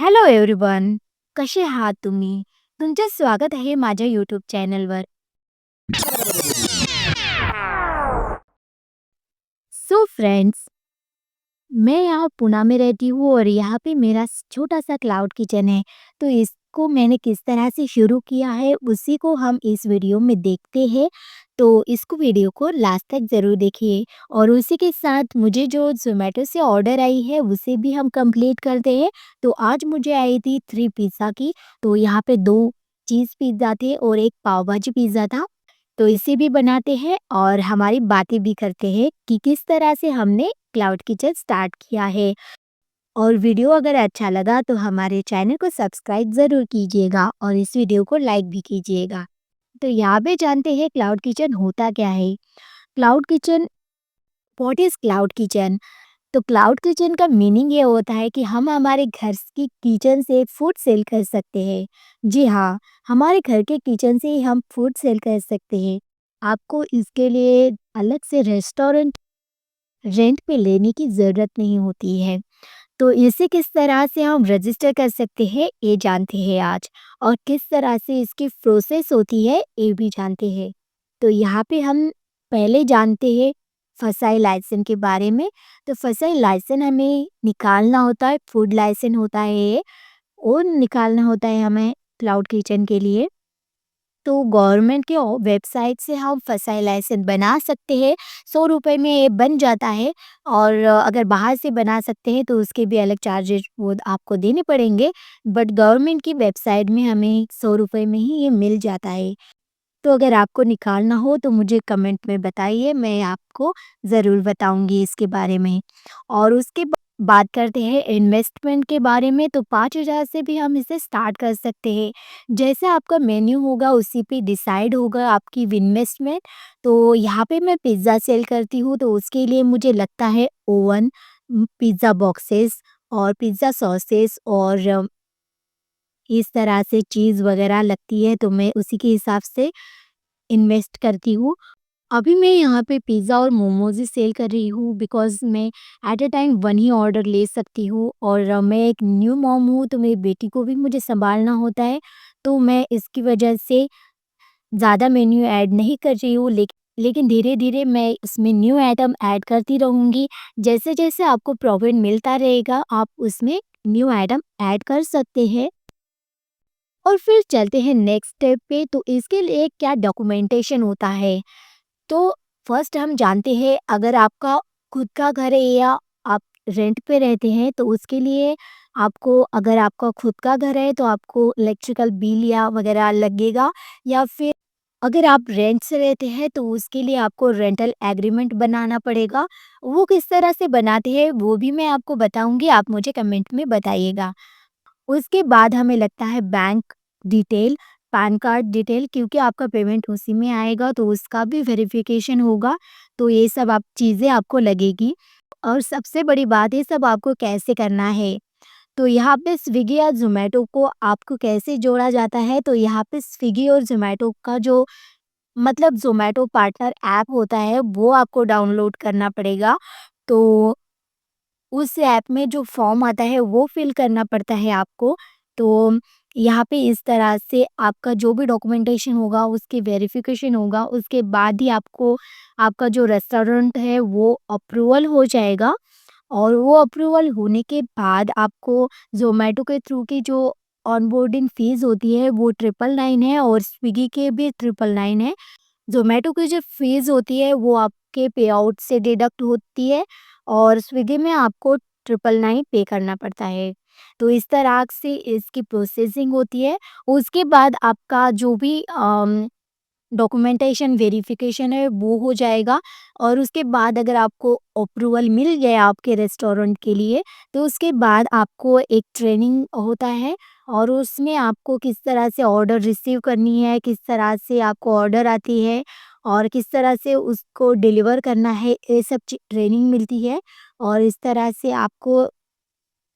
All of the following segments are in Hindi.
Hello everyone. कसे आहात तुम्ही? तुमचे स्वागत आहे माझ्या यूट्यूब चॅनलवर. सो फ्रेंड्स, मैं यहाँ पुणे में रहती हूँ और यहाँ पे मेरा छोटा-सा क्लाउड किचन है। तो इसको मैंने किस तरह से शुरू किया है, उसी को हम इस वीडियो में देखते हैं। तो इसको वीडियो को लास्ट तक ज़रूर देखिए और उसी के साथ मुझे जो ज़ोमैटो से ऑर्डर आई है, उसे भी हम कंप्लीट करते हैं। तो आज मुझे आई थी 3 पिज़्ज़ा की, तो यहाँ पे 2 चीज़ पिज़्ज़ा थे और 1 पाव भाजी पिज़्ज़ा था। तो इसे भी बनाते हैं और हमारी बातें भी करते हैं कि किस तरह से हमने क्लाउड किचन स्टार्ट किया है। और वीडियो अगर अच्छा लगा तो हमारे चैनल को सब्सक्राइब ज़रूर कीजिएगा और इस वीडियो को लाइक भी कीजिएगा। तो यहाँ पे जानते हैं क्लाउड किचन होता क्या है। Cloud kitchen, what is cloud kitchen? तो क्लाउड किचन का मीनिंग ये होता है कि हम हमारे घर की किचन से फूड सेल कर सकते हैं। जी हाँ, हमारे घर के किचन से ही हम फूड सेल कर सकते हैं। आपको इसके लिए अलग से रेस्टोरेंट रेंट पे लेने की ज़रूरत नहीं होती है। तो इसे किस तरह से हम रजिस्टर कर सकते हैं, ये जानते हैं आज। और किस तरह से इसकी प्रोसेस होती है, ये भी जानते हैं। तो यहाँ पे हम पहले जानते हैं फसाई लाइसेंस के बारे में। तो फसाई लाइसेंस हमें निकालना होता है, फूड लाइसेंस होता है ये, और निकालना होता है हमें क्लाउड किचन के लिए। तो गवर्नमेंट के वेबसाइट से हम फसाई लाइसेंस बना सकते हैं। 100 रुपए में ये बन जाता है। और अगर बाहर से बना सकते हैं तो उसके भी अलग चार्जेस वो आपको देने पड़ेंगे। बट गवर्नमेंट की वेबसाइट में हमें 100 रुपए में ही ये मिल जाता है। तो अगर आपको निकालना हो तो मुझे कमेंट में बताइए, मैं आपको ज़रूर बताऊंगी इसके बारे में। और उसके बात करते हैं इन्वेस्टमेंट के बारे में। तो 5,000 से भी हम इसे स्टार्ट कर सकते हैं। जैसे आपका मेन्यू होगा उसी पे डिसाइड होगा आपकी इन्वेस्टमेंट। तो यहाँ पे मैं पिज़्ज़ा सेल करती हूँ, तो उसके लिए मुझे लगता है ओवन, पिज़्ज़ा बॉक्सेस और पिज़्ज़ा सॉसेस और इस तरह से चीज़ वगैरह लगती है, तो मैं उसी के हिसाब से इन्वेस्ट करती हूँ। अभी मैं यहाँ पे पिज़्ज़ा और मोमोज़ ही सेल कर रही हूँ, बिकॉज़ मैं at a time 1 he order ले सकती हूँ। और मैं एक न्यू मॉम हूँ, तो मेरी बेटी को भी मुझे सँभालना होता है। तो मैं इसकी वजह से ज़्यादा मेन्यू ऐड नहीं कर रही हूँ, लेकिन धीरे-धीरे मैं इसमें न्यू आइटम ऐड करती रहूँगी। जैसे-जैसे आपको प्रॉफ़िट मिलता रहेगा, आप उसमें न्यू आइटम ऐड कर सकते हैं। और फिर चलते हैं नेक्स्ट स्टेप पे। तो इसके लिए क्या डॉक्यूमेंटेशन होता है। तो फर्स्ट हम जानते हैं, अगर आपका खुद का घर है या आप रेंट पे रहते हैं, तो उसके लिए आपको, अगर आपका खुद का घर है तो आपको इलेक्ट्रिकल बिल या वगैरह लगेगा। या फिर अगर आप रेंट से रहते हैं तो उसके लिए आपको रेंटल एग्रीमेंट बनाना पड़ेगा। वो किस तरह से बनाते हैं वो भी मैं आपको बताऊंगी, आप मुझे कमेंट में बताइएगा। उसके बाद हमें लगता है bank detail, pan card detail, क्योंकि आपका पेमेंट उसी में आएगा तो उसका भी वेरिफिकेशन होगा। तो ये सब आप चीज़ें आपको लगेगी। और सबसे बड़ी बात, ये सब आपको कैसे करना है। तो यहाँ पे स्विगी या ज़ोमैटो को आपको कैसे जोड़ा जाता है। तो यहाँ पे स्विगी और ज़ोमैटो का जो, मतलब ज़ोमैटो पार्टनर ऐप होता है, वो आपको डाउनलोड करना पड़ेगा। तो उस ऐप में जो फॉर्म आता है वो फिल करना पड़ता है आपको। तो यहाँ पे इस तरह से आपका जो भी डॉक्यूमेंटेशन होगा उसकी वेरिफिकेशन होगा, उसके बाद ही आपको आपका जो रेस्टोरेंट है वो अप्रूवल हो जाएगा। और वो अप्रूवल होने के बाद आपको ज़ोमैटो के थ्रू की जो ऑनबोर्डिंग फ़ीस होती है वो 999 है और स्विगी के भी 999 है। ज़ोमैटो की जो फ़ीस होती है वो आपके पेआउट से डिडक्ट होती है और स्विगी में आपको 999 पे करना पड़ता है। तो इस तरह से इसकी प्रोसेसिंग होती है। उसके बाद आपका जो भी डॉक्यूमेंटेशन वेरिफिकेशन है वो हो जाएगा। और उसके बाद अगर आपको अप्रूवल मिल गया आपके रेस्टोरेंट के लिए, तो उसके बाद आपको एक ट्रेनिंग होता है। और उसमें आपको किस तरह से ऑर्डर रिसीव करनी है, किस तरह से आपको ऑर्डर आती है और किस तरह से उसको डिलीवर करना है, ये सब ट्रेनिंग मिलती है। और इस तरह से आपको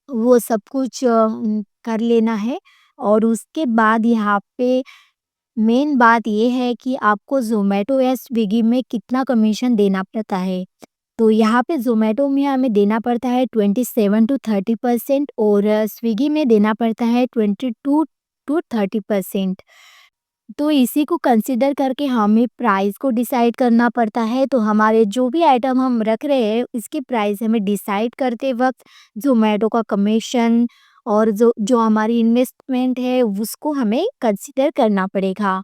वो सब कुछ कर लेना है। और उसके बाद यहाँ पे मेन बात ये है कि आपको ज़ोमैटो या स्विगी में कितना कमीशन देना पड़ता है। तो यहाँ पे ज़ोमैटो में हमें देना पड़ता है 27 टू 30% और स्विगी में देना पड़ता है 22 टू 30%। तो इसी को कंसिडर करके हमें प्राइस को डिसाइड करना पड़ता है। तो हमारे जो भी आइटम हम रख रहे हैं इसकी प्राइस हमें डिसाइड करते वक़्त ज़ोमैटो का कमीशन और जो जो हमारी इन्वेस्टमेंट है उसको हमें कंसिडर करना पड़ेगा।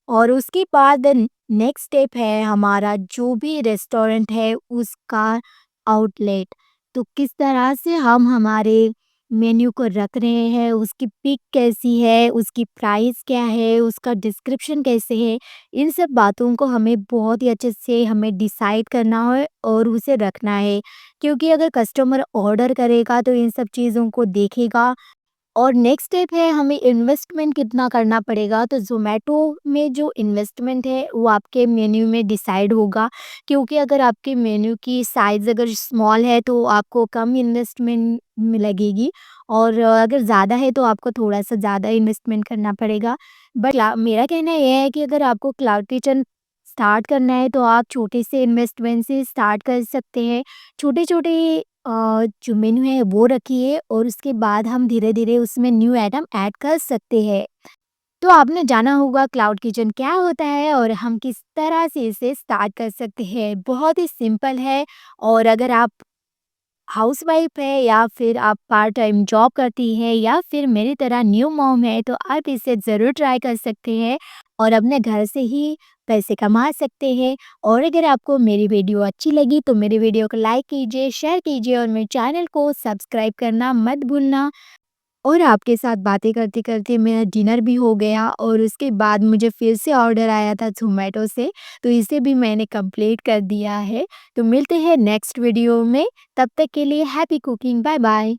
और उसके बाद नेक्स्ट स्टेप है हमारा जो भी रेस्टोरेंट है उसका आउटलेट। तो किस तरह से हम हमारे मेन्यू को रख रहे हैं, उसकी पिक कैसी है, उसकी प्राइस क्या है, उसका डिस्क्रिप्शन कैसे है, इन सब बातों को हमें बहुत ही अच्छे से हमें डिसाइड करना है और उसे रखना है। क्योंकि अगर कस्टमर ऑर्डर करेगा तो इन सब चीज़ों को देखेगा। और नेक्स्ट स्टेप है हमें इन्वेस्टमेंट कितना करना पड़ेगा। तो ज़ोमैटो में जो इन्वेस्टमेंट है वो आपके मेन्यू में डिसाइड होगा। क्योंकि अगर आपके मेन्यू की साइज़ अगर स्मॉल है तो आपको कम इन्वेस्टमेंट में लगेगी और अगर ज़्यादा है तो आपको थोड़ा-सा ज़्यादा इन्वेस्टमेंट करना पड़ेगा। बट मेरा कहना ये है कि अगर आपको क्लाउड किचन स्टार्ट करना है तो आप छोटे से इन्वेस्टमेंट से स्टार्ट कर सकते हैं। छोटे-छोटे जो मेन्यू है वो रखिए और उसके बाद हम धीरे-धीरे उसमें न्यू आइटम ऐड कर सकते हैं। तो आपने जाना होगा क्लाउड किचन क्या होता है और हम किस तरह से इसे स्टार्ट कर सकते हैं। बहुत ही सिंपल है और अगर आप हाउसवाइफ है या फिर आप पार्ट टाइम जॉब करती है या फिर मेरी तरह न्यू मॉम है तो आप इसे ज़रूर ट्राई कर सकते हैं और अपने घर से ही पैसे कमा सकते हैं। और अगर आपको मेरी वीडियो अच्छी लगी तो मेरी वीडियो को लाइक कीजिए, शेयर कीजिए और मेरे चैनल को सब्सक्राइब करना मत भूलना। और आपके साथ बातें करते-करते मेरा डिनर भी हो गया और उसके बाद मुझे फिर से ऑर्डर आया था ज़ोमैटो से, तो इसे भी मैंने कंप्लीट कर दिया है। तो मिलते हैं नेक्स्ट वीडियो में, तब तक के लिए हैप्पी कुकिंग, बाय बाय।